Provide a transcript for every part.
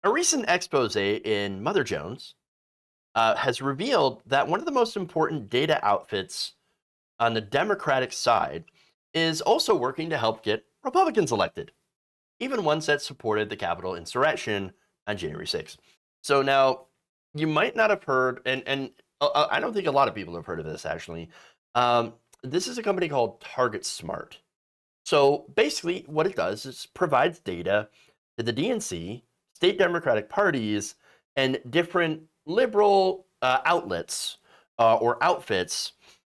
A recent expose in Mother Jones has revealed that one of the most important data outfits on the Democratic side is also working to help get Republicans elected, even ones that supported the Capitol insurrection on January 6th. So now you might not have heard, and I don't think a lot of people have heard of this actually. This is a company called TargetSmart. So basically, what it does is provides data to the DNC, state Democratic parties, and different liberal outlets or outfits,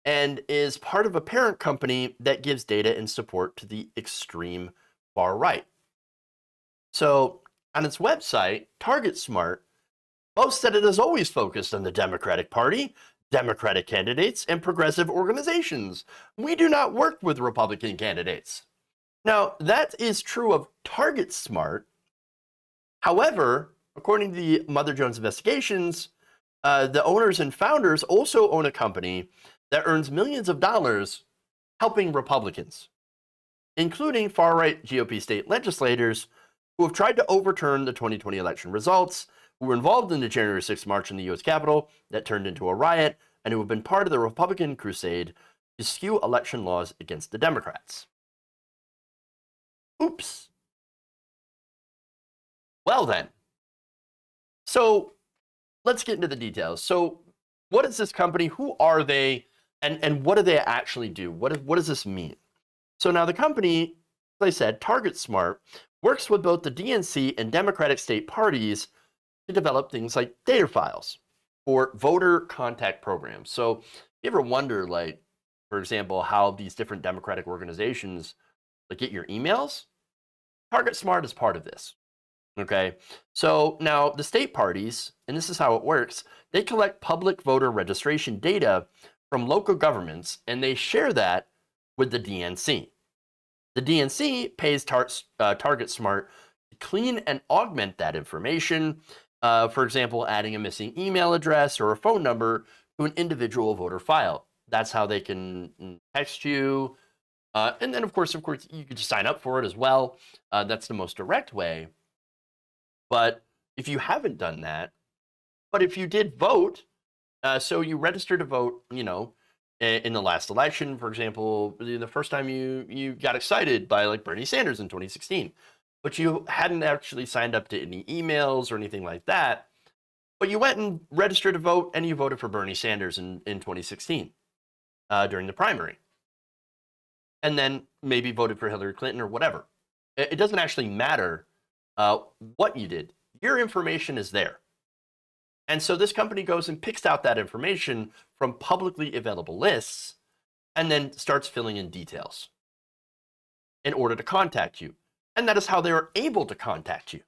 and is part of a parent company that gives data in support to the extreme far right. So on its website, TargetSmart boasts that it has always focused on the Democratic Party, Democratic candidates, and progressive organizations. We do not work with Republican candidates. Now, that is true of TargetSmart. However, according to the Mother Jones investigations, the owners and founders also own a company that earns millions of dollars helping Republicans, including far-right GOP state legislators who have tried to overturn the 2020 election results, who were involved in the January 6th march in the U.S. Capitol that turned into a riot, and who have been part of the Republican crusade to skew election laws against the Democrats. Oops. Well then. So let's get into the details. So what is this company? Who are they? And what do they actually do? What does this mean? So now the company, as I said, TargetSmart, works with both the DNC and Democratic state parties to develop things like data files for voter contact programs. So you ever wonder, like, for example, how these different Democratic organizations get your emails? TargetSmart is part of this. Okay, so now the state parties, and this is how it works, they collect public voter registration data from local governments and they share that with the DNC. The DNC pays TargetSmart to clean and augment that information, for example, adding a missing email address or a phone number to an individual voter file. That's how they can text you. And then, of course, you could just sign up for it as well. That's the most direct way. But if you haven't done that, but if you did vote, so you registered to vote, in the last election, for example, the first time you got excited by like Bernie Sanders in 2016, but you hadn't actually signed up to any emails or anything like that, but you went and registered to vote and you voted for Bernie Sanders in 2016 during the primary, and then maybe voted for Hillary Clinton or whatever. It doesn't actually matter what you did. Your information is there. And so this company goes and picks out that information from publicly available lists and then starts filling in details in order to contact you. And that is how they were able to contact you.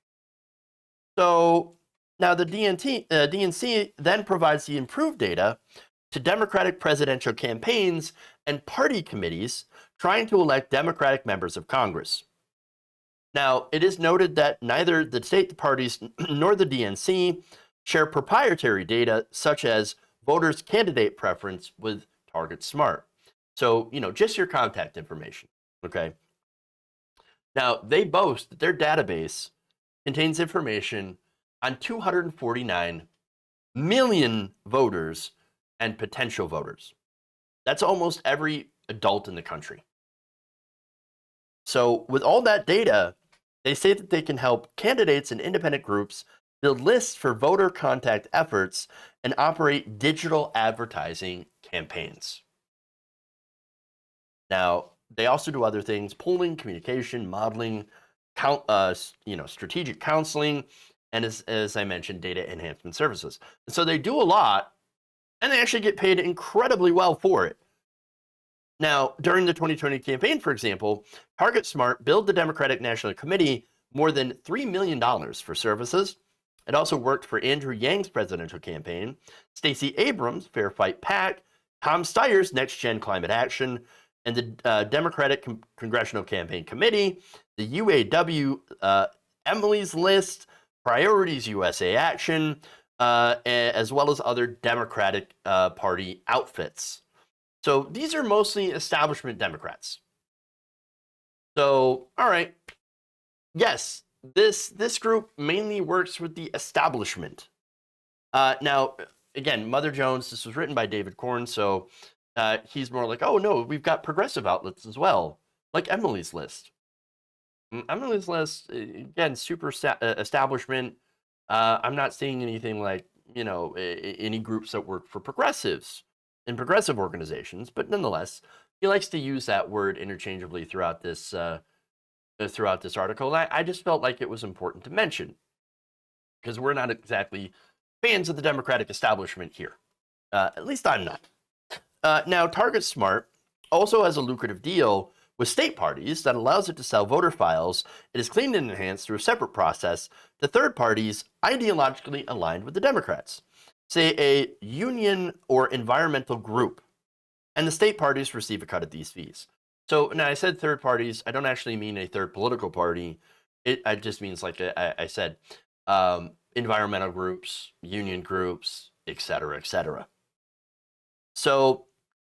So now the DNC then provides the improved data to Democratic presidential campaigns and party committees trying to elect Democratic members of Congress. Now, it is noted that neither the state parties nor the DNC share proprietary data such as voters' candidate preference with TargetSmart. So, just your contact information, okay? Now, they boast that their database contains information on 249 million voters and potential voters. That's almost every adult in the country. So, with all that data, they say that they can help candidates and independent groups build lists for voter contact efforts and operate digital advertising campaigns. Now, they also do other things: polling, communication, modeling, strategic counseling, and as I mentioned, data enhancement services. And so they do a lot, and they actually get paid incredibly well for it. Now, during the 2020 campaign, for example, TargetSmart billed the Democratic National Committee more than $3 million for services. It also worked for Andrew Yang's presidential campaign, Stacey Abrams' Fair Fight PAC, Tom Steyer's Next Gen Climate Action, and the Democratic Congressional Campaign Committee, the UAW Emily's List, Priorities USA Action, as well as other Democratic Party outfits. So these are mostly establishment Democrats. So, all right, yes, this group mainly works with the establishment. Now, again, Mother Jones, this was written by David Korn, so he's more like, oh no, we've got progressive outlets as well, like Emily's List. Emily's List, again, super establishment. I'm not seeing anything like, any groups that work for progressives in progressive organizations, but nonetheless, he likes to use that word interchangeably throughout this article. And I just felt like it was important to mention because we're not exactly fans of the Democratic establishment here. At least I'm not. Now, TargetSmart also has a lucrative deal with state parties that allows it to sell voter files. It is cleaned and enhanced through a separate process to third parties ideologically aligned with the Democrats, say a union or environmental group, and the state parties receive a cut of these fees. So now I said third parties. I don't actually mean a third political party. It just means, like I said, environmental groups, union groups, etc., etc. So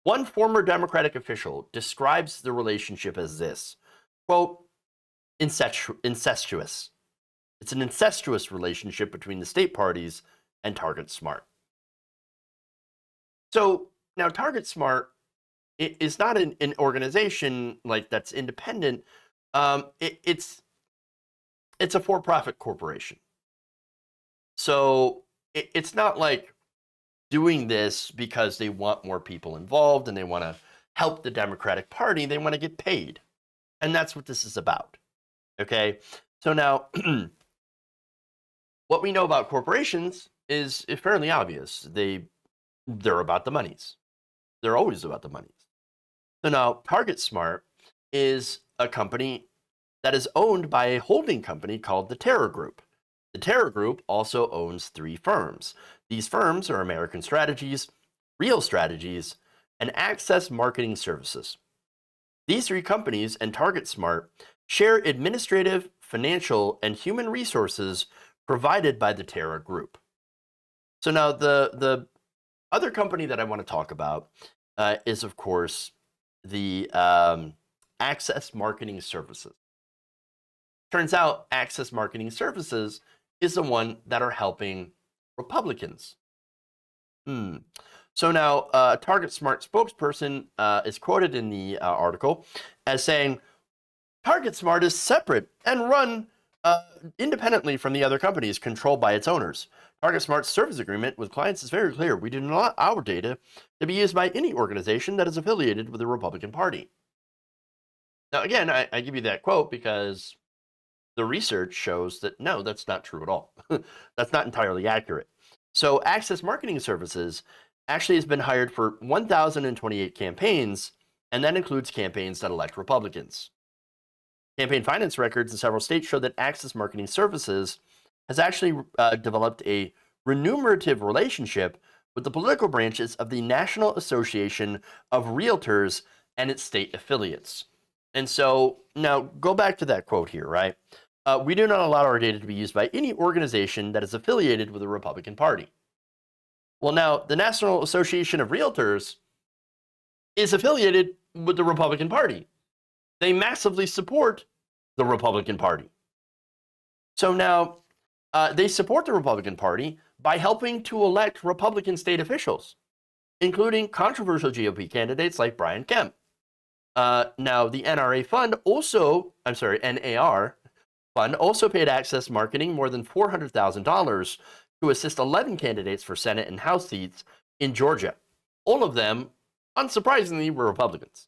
one former Democratic official describes the relationship as this, quote, incestuous. It's an incestuous relationship between the state parties and TargetSmart. So now TargetSmart is not an organization like that's independent. It's a for-profit corporation. So it's not like doing this because they want more people involved and they want to help the Democratic Party. They want to get paid. And that's what this is about. Okay? So now, what we know about corporations is fairly obvious. They're about the monies. They're always about the monies. So now, TargetSmart is a company that is owned by a holding company called the Terror Group. The Terror Group also owns 3 firms. These firms are American Strategies, Real Strategies, and Access Marketing Services. These 3 companies and TargetSmart share administrative, financial, and human resources provided by the Terror Group. So now the other company that I want to talk about is, of course, the Access Marketing Services. Turns out Access Marketing Services is the one that are helping Republicans. So now, a TargetSmart spokesperson is quoted in the article as saying, TargetSmart is separate and run independently from the other companies controlled by its owners. TargetSmart's service agreement with clients is very clear. We do not want our data to be used by any organization that is affiliated with the Republican Party. Now, again, I give you that quote because the research shows that no, that's not true at all. That's not entirely accurate. So Access Marketing Services actually has been hired for 1,028 campaigns, and that includes campaigns that elect Republicans. Campaign finance records in several states show that Access Marketing Services has actually developed a remunerative relationship with the political branches of the National Association of Realtors and its state affiliates. And so now go back to that quote here, right? We do not allow our data to be used by any organization that is affiliated with the Republican Party. Well, now the National Association of Realtors is affiliated with the Republican Party. They massively support the Republican Party. So now they support the Republican Party by helping to elect Republican state officials, including controversial GOP candidates like Brian Kemp. Now, the NRA fund NAR fund also paid Access Marketing more than $400,000 to assist 11 candidates for Senate and House seats in Georgia. All of them, unsurprisingly, were Republicans.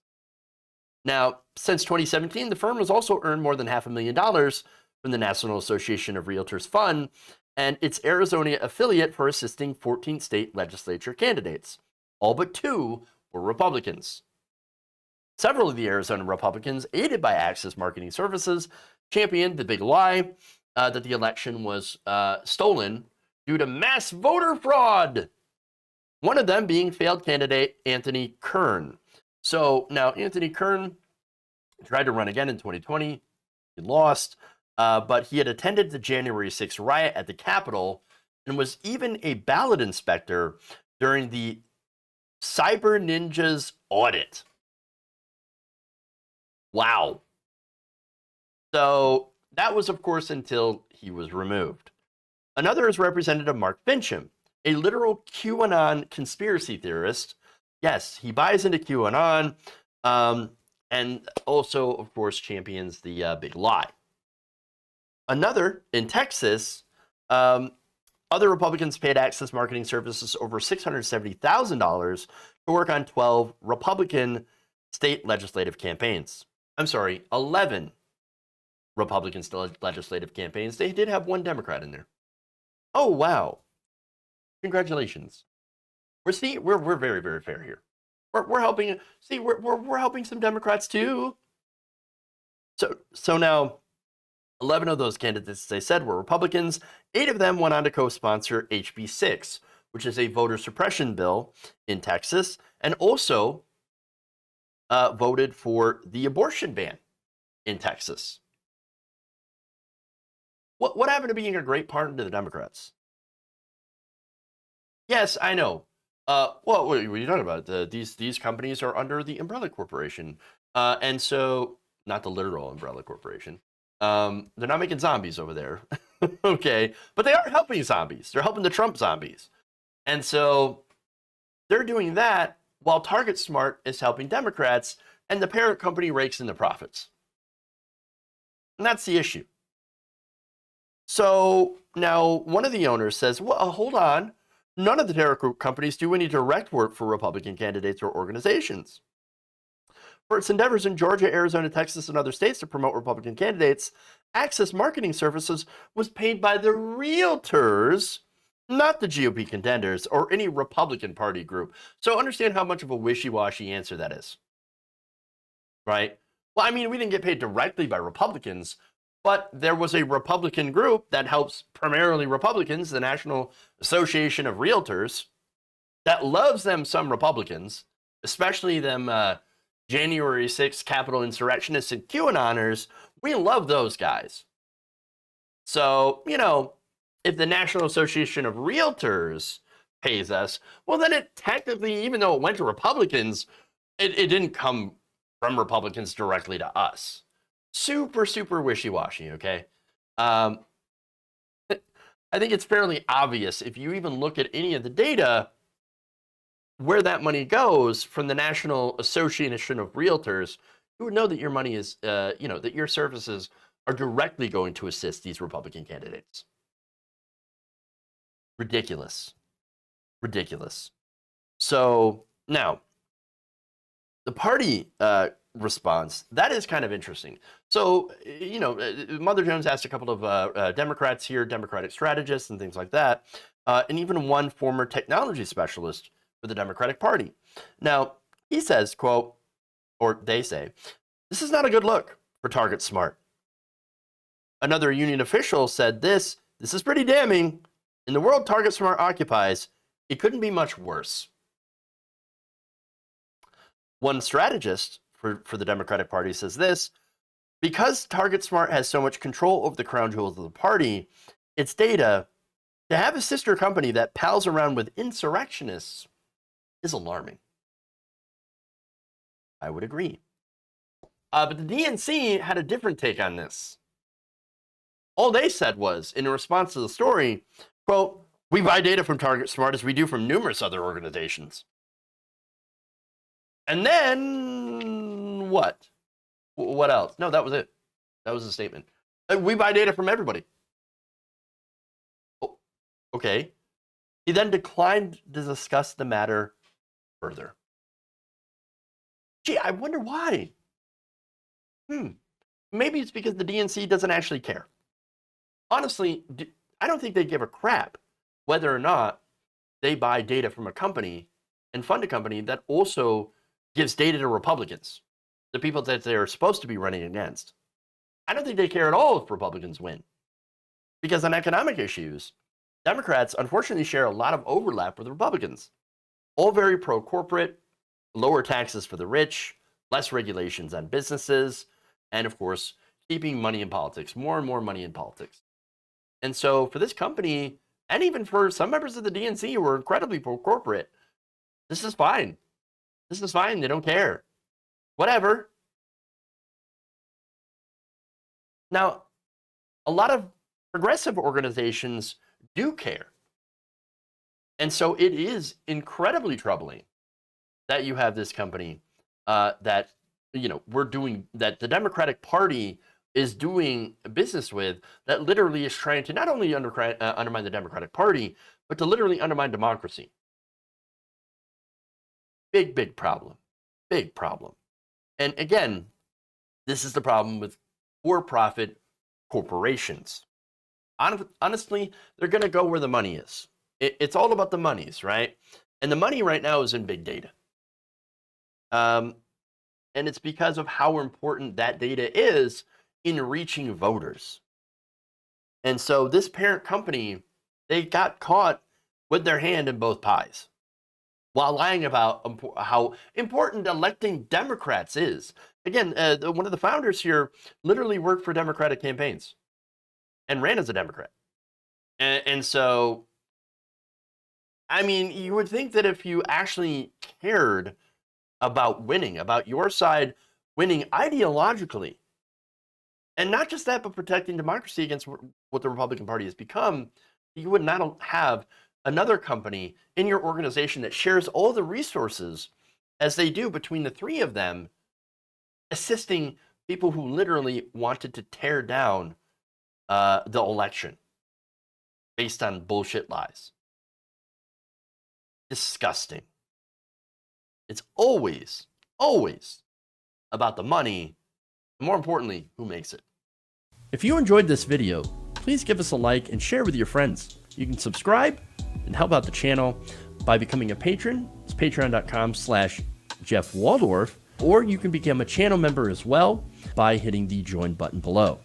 Now, since 2017, the firm has also earned more than $500,000 from the National Association of Realtors Fund and its Arizona affiliate for assisting 14 state legislature candidates. All but 2 were Republicans. Several of the Arizona Republicans, aided by Access Marketing Services, championed the big lie that the election was stolen due to mass voter fraud. One of them being failed candidate Anthony Kern. So now Anthony Kern tried to run again in 2020. He lost, but he had attended the January 6th riot at the Capitol and was even a ballot inspector during the Cyber Ninjas audit. Wow. So That was, of course, until he was removed. Another is Representative Mark Fincham, a literal QAnon conspiracy theorist. Yes, he buys into QAnon, and also, of course, champions the big lie. Another, in Texas, other Republicans paid Access Marketing Services over $670,000 to work on 12 Republican state legislative campaigns. I'm sorry, 11 Republican legislative campaigns. They did have one Democrat in there. Oh, wow. Congratulations. We're very, very fair here. We're helping. See, we're helping some Democrats too. So now, 11 of those candidates, as I said, were Republicans. 8 of them went on to co-sponsor HB 6, which is a voter suppression bill in Texas, and also voted for the abortion ban in Texas. What happened to being a great partner to the Democrats? Yes, I know. Well, what are you talking about? These companies are under the umbrella corporation, and so not the literal umbrella corporation. They're not making zombies over there, okay? But they are helping zombies. They're helping the Trump zombies, and so they're doing that while TargetSmart is helping Democrats, and the parent company rakes in the profits. And that's the issue. So now one of the owners says, well, hold on. None of the terror companies do any direct work for Republican candidates or organizations. For its endeavors in Georgia, Arizona, Texas, and other states to promote Republican candidates, Access Marketing Services was paid by the Rioters, not the GOP contenders or any Republican Party group. So understand how much of a wishy-washy answer that is, right? Well, I mean, we didn't get paid directly by Republicans, but there was a Republican group that helps primarily Republicans, the National Association of Realtors, that loves them some Republicans, especially them January 6th Capitol insurrectionists and QAnoners. We love those guys. So, you know, if the National Association of Realtors pays us, well, then it technically, even though it went to Republicans, it didn't come from Republicans directly to us. Super, super wishy-washy, okay? I think it's fairly obvious if you even look at any of the data where that money goes from the National Association of Realtors. You would know that your money is, that your services are directly going to assist these Republican candidates. Ridiculous. Ridiculous. So now, the party response, that is kind of interesting. So, Mother Jones asked a couple of Democrats here, Democratic strategists and things like that, and even one former technology specialist for the Democratic Party. Now, he says, quote, or they say, this is not a good look for TargetSmart. Another union official said this is pretty damning. In the world TargetSmart occupies, it couldn't be much worse. One strategist for the Democratic Party says this: because TargetSmart has so much control over the crown jewels of the party, its data, to have a sister company that pals around with insurrectionists is alarming. I would agree. But the DNC had a different take on this. All they said was, in response to the story, quote, we buy data from TargetSmart as we do from numerous other organizations. And then what? What else? No, that was it. That was the statement. We buy data from everybody. Oh, okay. He then declined to discuss the matter further. Gee, I wonder why. Maybe it's because the DNC doesn't actually care. Honestly, I don't think they give a crap whether or not they buy data from a company and fund a company that also gives data to Republicans, the people that they're supposed to be running against. I don't think they care at all if Republicans win. Because on economic issues, Democrats unfortunately share a lot of overlap with Republicans. All very pro-corporate, lower taxes for the rich, less regulations on businesses, and of course, keeping money in politics, more and more money in politics. And so for this company, and even for some members of the DNC who are incredibly pro-corporate, this is fine. This is fine. They don't care. Whatever. Now, a lot of progressive organizations do care. And so it is incredibly troubling that you have this company that, that the Democratic Party is doing business with, that literally is trying to not only undermine the Democratic Party, but to literally undermine democracy. Big problem. Big problem. And again, this is the problem with for-profit corporations. Honestly, they're going to go where the money is. It's all about the monies, right? And the money right now is in big data. And it's because of how important that data is in reaching voters. And so this parent company, they got caught with their hand in both pies while lying about how important electing Democrats is. Again, one of the founders here literally worked for Democratic campaigns and ran as a Democrat. And so, I mean, you would think that if you actually cared about winning, about your side winning ideologically, and not just that, but protecting democracy against what the Republican Party has become, you would not have another company in your organization that shares all the resources as they do between the three of them, assisting people who literally wanted to tear down the election based on bullshit lies. Disgusting. It's always about the money, and more importantly, who makes it. If you enjoyed this video, please give us a like and share with your friends. You can subscribe and help out the channel by becoming a patron. It's patreon.com/Jeff Waldorf, or you can become a channel member as well by hitting the join button below.